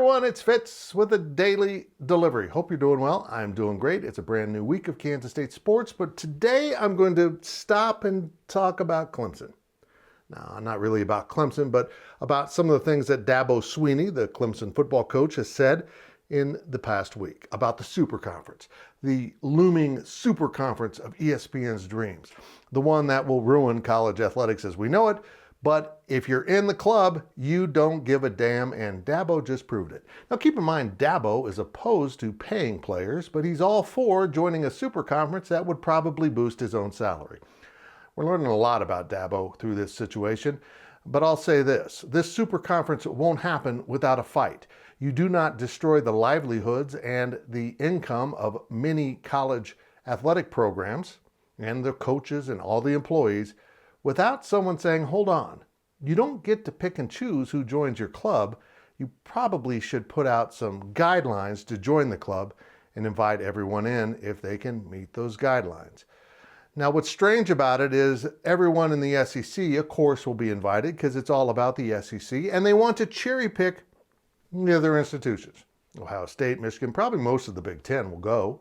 everyone, it's Fitz with a daily delivery. Hope you're doing well. I'm doing great. It's a brand new week of Kansas State sports, but today I'm going to stop and talk about Clemson. Now, not really about Clemson, but about some of the things that Dabo Swinney, the Clemson football coach, has said in the past week about the Super Conference, the looming Super Conference of ESPN's dreams, the one that will ruin college athletics as we know it. But if you're in the club, you don't give a damn, and Dabo just proved it. Now keep in mind, Dabo is opposed to paying players, but he's all for joining a super conference that would probably boost his own salary. We're learning a lot about Dabo through this situation, but I'll say this super conference won't happen without a fight. You do not destroy the livelihoods and the income of many college athletic programs and the coaches and all the employees without someone saying, hold on, you don't get to pick and choose who joins your club. You probably should put out some guidelines to join the club and invite everyone in if they can meet those guidelines. Now, what's strange about it is everyone in the SEC, of course, will be invited because it's all about the SEC, and they want to cherry pick the other institutions. Ohio State, Michigan, probably most of the Big Ten will go,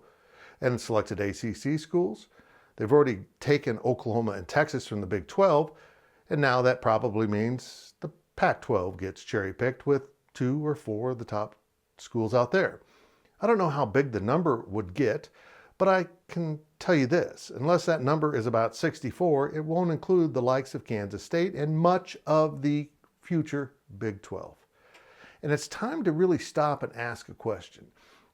and selected ACC schools. They've already taken Oklahoma and Texas from the Big 12, and now that probably means the Pac-12 gets cherry-picked with 2 or 4 of the top schools out there. I don't know how big the number would get, but I can tell you this, unless that number is about 64, it won't include the likes of Kansas State and much of the future Big 12. And it's time to really stop and ask a question.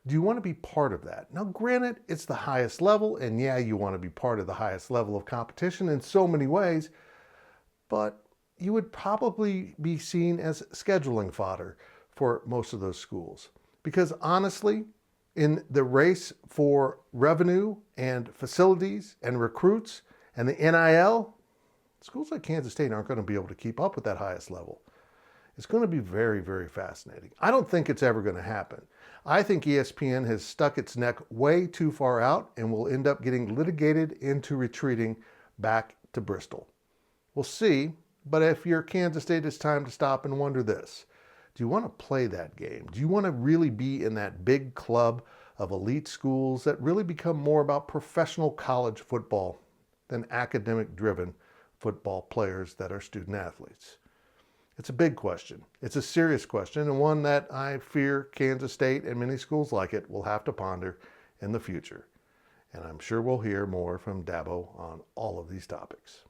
Do you want to be part of that? Now, granted, it's the highest level, and yeah, you want to be part of the highest level of competition in so many ways, but you would probably be seen as scheduling fodder for most of those schools. Because honestly, in the race for revenue and facilities and recruits and the NIL, schools like Kansas State aren't going to be able to keep up with that highest level. It's going to be very, very fascinating. I don't think it's ever going to happen. I think ESPN has stuck its neck way too far out and will end up getting litigated into retreating back to Bristol. We'll see, but if you're Kansas State, it's time to stop and wonder this. Do you want to play that game? Do you want to really be in that big club of elite schools that really become more about professional college football than academic-driven football players that are student athletes? It's a big question. It's a serious question, and one that I fear Kansas State and many schools like it will have to ponder in the future. And I'm sure we'll hear more from Dabo on all of these topics.